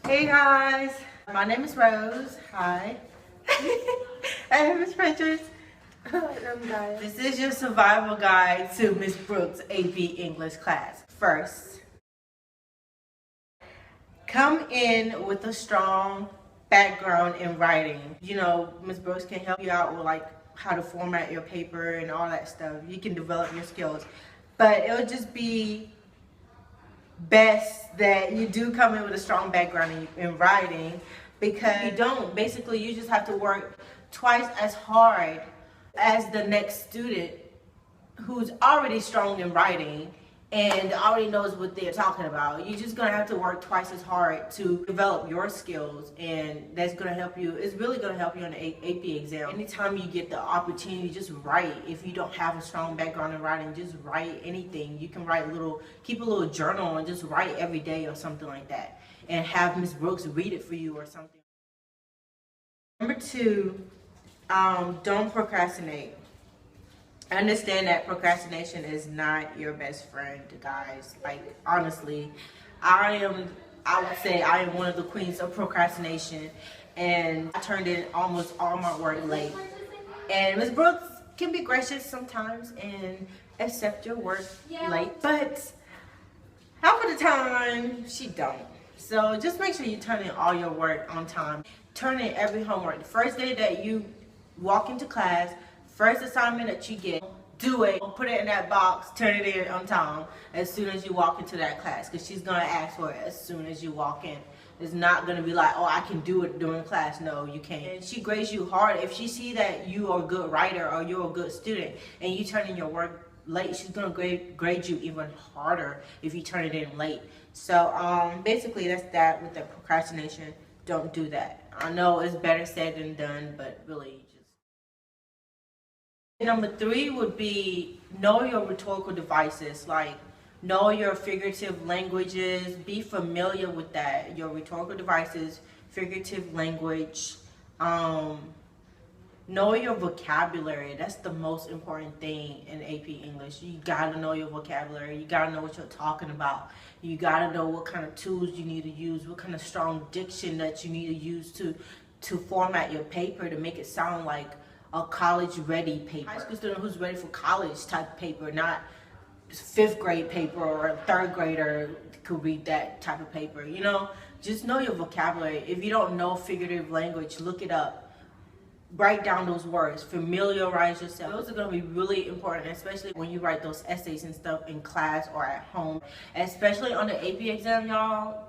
Hey guys, my name is Rose. Hi. Hey Miss Prentice. Guys. This is your survival guide to Miss Brooks' AP English class. First, come in with a strong background in writing. You know, Miss Brooks can help you out with like how to format your paper and all that stuff. You can develop your skills, but it'll just be best that you do come in with a strong background in writing, because if you don't, basically you just have to work twice as hard as the next student who's already strong in writing and already knows what they're talking about. You're just gonna have to work twice as hard to develop your skills, and that's gonna help you. It's really gonna help you on the AP exam. Anytime you get the opportunity, just write. If you don't have a strong background in writing, just write anything. You can write keep a little journal and just write every day or something like that, and have Miss Brooks read it for you or something. Number two, don't procrastinate. I understand that procrastination is not your best friend, guys. Like, honestly, I would say I am one of the queens of procrastination, and I turned in almost all my work late. And Ms. Brooks can be gracious sometimes and accept your work late, but half of the time she don't. So just make sure you turn in all your work on time. Turn in every homework. The first day that you walk into class, first assignment that you get, do it, put it in that box, turn it in on time as soon as you walk into that class, because she's going to ask for it as soon as you walk in. It's not going to be like, oh, I can do it during class. No, you can't. And she grades you hard. If she see that you are a good writer or you're a good student and you turn in your work late, she's going to grade you even harder if you turn it in late. So basically that's that with the procrastination. Don't do that. I know it's better said than done, but really, number three would be know your rhetorical devices, like know your figurative languages, be familiar with that, your rhetorical devices, figurative language, know your vocabulary. That's the most important thing in AP English. You gotta know your vocabulary, you gotta know what you're talking about, you gotta know what kind of tools you need to use, what kind of strong diction that you need to use to format your paper to make it sound like a college-ready paper. High school student who's ready for college type paper, not fifth grade paper, or a third grader could read that type of paper. You know, just know your vocabulary. If you don't know figurative language, look it up. Write down those words. Familiarize yourself. Those are going to be really important, especially when you write those essays and stuff in class or at home. Especially on the AP exam, y'all.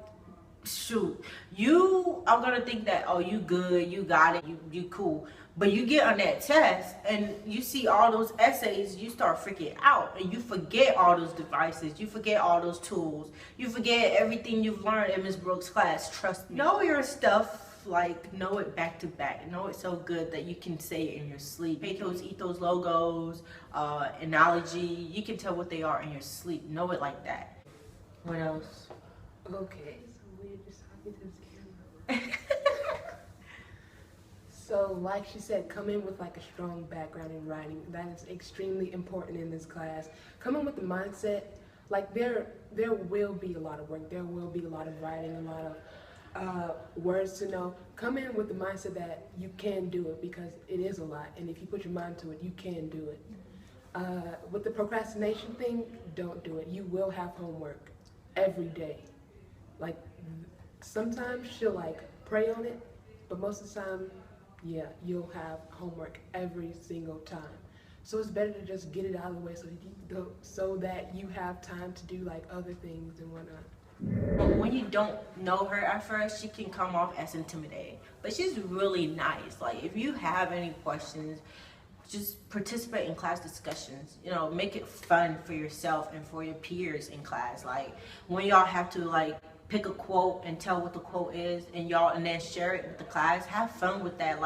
Shoot, you are gonna think that, oh, you good, you got it, you cool, but you get on that test and you see all those essays, you start freaking out and you forget all those devices, you forget all those tools, you forget everything you've learned in Ms. Brooks' class. Trust me. Know your stuff, like know it back to back, know it so good that you can say it in your sleep. Pecos, eat those logos, analogy, you can tell what they are in your sleep. Know it like that. What else? Okay. So like she said, come in with like a strong background in writing. That is extremely important in this class. Come in with the mindset, like there will be a lot of work, there will be a lot of writing, a lot of words to know. Come in with the mindset that you can do it, because it is a lot, and if you put your mind to it, you can do it. With the procrastination thing, don't do it. You will have homework every day. Like, sometimes she'll like pray on it, but most of the time, yeah, you'll have homework every single time. So it's better to just get it out of the way so that you have time to do like other things and whatnot. When you don't know her at first, she can come off as intimidating, but she's really nice. Like, if you have any questions, just participate in class discussions. You know, make it fun for yourself and for your peers in class. Like, when y'all have to like pick a quote and tell what the quote is, and then share it with the class, have fun with that.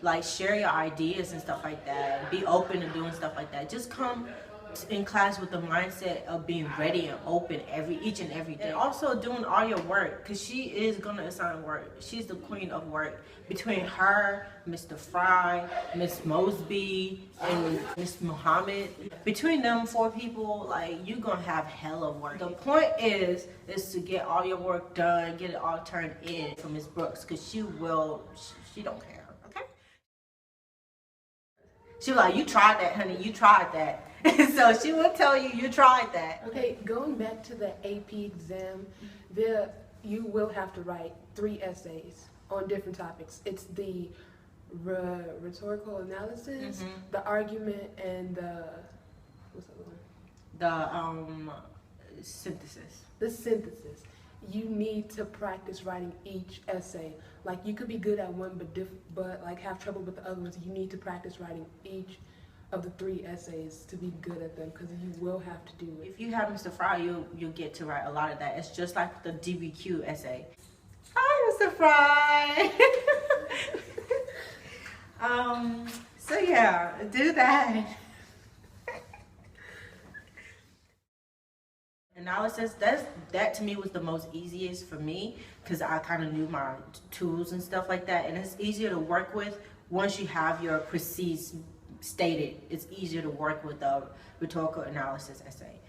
Like share your ideas and stuff like that. Be open to doing stuff like that. Just come in class with the mindset of being ready and open each and every day. And also doing all your work, because she is gonna assign work. She's the queen of work. Between her, Mr. Fry, Miss Mosby, and Miss Muhammad, between them 4 people, like, you're gonna have hell of work. The point is to get all your work done, get it all turned in for Miss Brooks, because she don't care, okay? She was like, you tried that, honey, you tried that. So she will tell you, you tried that. Okay, going back to the AP exam, you will have to write 3 essays on different topics. It's the rhetorical analysis, the argument, and what's the other one? The synthesis. The synthesis. You need to practice writing each essay. Like, you could be good at one, but like have trouble with the other ones. You need to practice writing each of the 3 essays to be good at them, because you will have to do it. If you have Mr. Fry, you'll get to write a lot of that. It's just like the DBQ essay. Hi, Mr. Fry. So yeah, do that. Analysis, that to me was the most easiest for me, because I kind of knew my tools and stuff like that, and it's easier to work with once you have your precise stated. It's easier to work with a rhetorical analysis essay.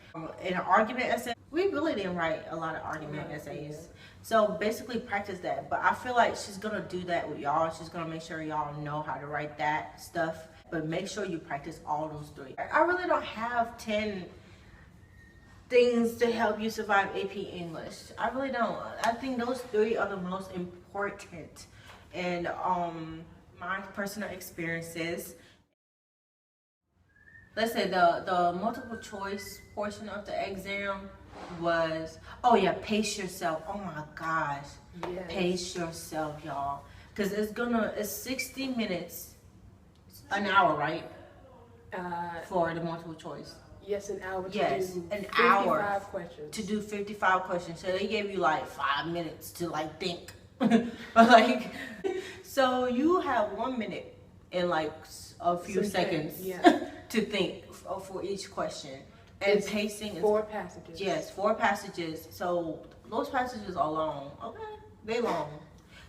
In an argument essay, we really didn't write a lot of argument essays. So basically practice that. But I feel like she's gonna do that with y'all. She's gonna make sure y'all know how to write that stuff. But make sure you practice all those 3. I really don't have 10 things to help you survive AP English. I really don't. I think those 3 are the most important. And my personal experiences. Let's say the multiple choice portion of the exam was, oh yeah, pace yourself. Oh my gosh. Yes. Pace yourself, y'all. Because it's 60 minutes, an hour, right? For the multiple choice. Yes, an hour to yes, do an 55 hour questions. To do 55 questions. So they gave you like 5 minutes to like think. But like, so you have 1 minute and like a few seconds to think for each question. And it's pacing is 4 passages. Yes, 4 passages. So those passages are long. Okay, they long.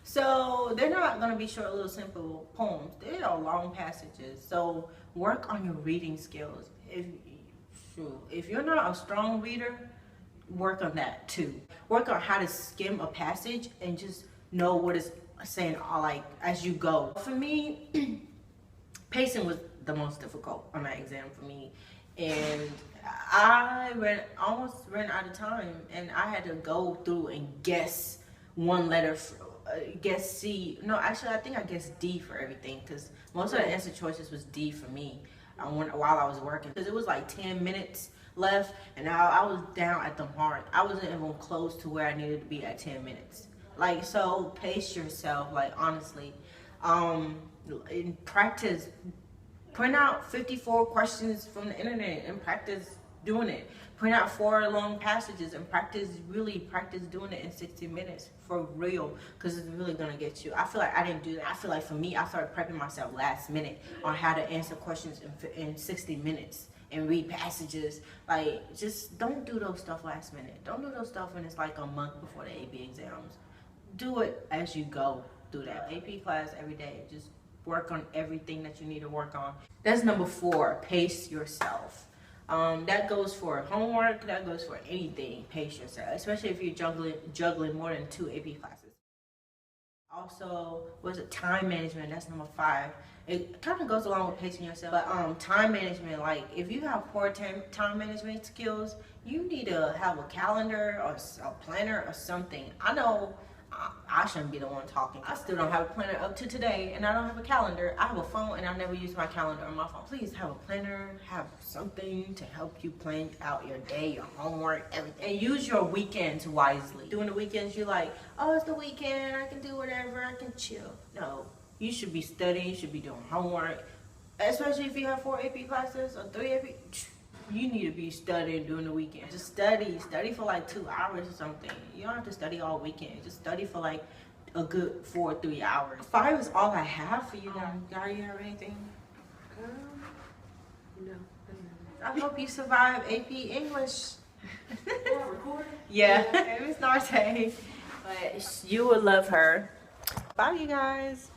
So they're not gonna be short, little, simple poems. They are long passages. So work on your reading skills. If you're not a strong reader, work on that too. Work on how to skim a passage and just know what it's saying like as you go. For me, pacing was the most difficult on that exam for me, and I almost ran out of time, and I had to go through and guess one letter, guess C. No, actually I think I guessed D for everything, because most of the answer choices was D for me while I was working, because it was like 10 minutes left, and I was down at the mark. I wasn't even close to where I needed to be at 10 minutes. Like, so pace yourself, like, honestly. In practice, print out 54 questions from the internet and practice doing it. Print out 4 long passages and really practice doing it in 60 minutes for real, because it's really gonna get you. I feel like I didn't do that. I feel like for me, I started prepping myself last minute on how to answer questions in 60 minutes and read passages. Like, just don't do those stuff last minute. Don't do those stuff when it's like a month before the AP exams. Do it as you go through that AP class every day. Just work on everything that you need to work on. That's number 4, pace yourself. That goes for homework, that goes for anything. Pace yourself, especially if you're juggling more than 2 AP classes. Also, time management? That's number 5. It kind of goes along with pacing yourself, but time management, like, if you have poor time management skills, you need to have a calendar or a planner or something. I know I shouldn't be the one talking. I still don't have a planner up to today, and I don't have a calendar. I have a phone, and I never use my calendar on my phone. Please have a planner, have something to help you plan out your day, your homework, everything. And use your weekends wisely. During the weekends, you're like, oh, it's the weekend, I can do whatever, I can chill. No, you should be studying, you should be doing homework. Especially if you have 4 AP classes or 3 AP. You need to be studying during the weekend. Just study for like 2 hours or something. You don't have to study all weekend. Just study for like a good 4 or 3 hours. 5 is all I have for you guys. Gary, you have anything? No. I hope you survive AP English. Recording? Yeah, Miss Narte. But you will love her. Bye, you guys.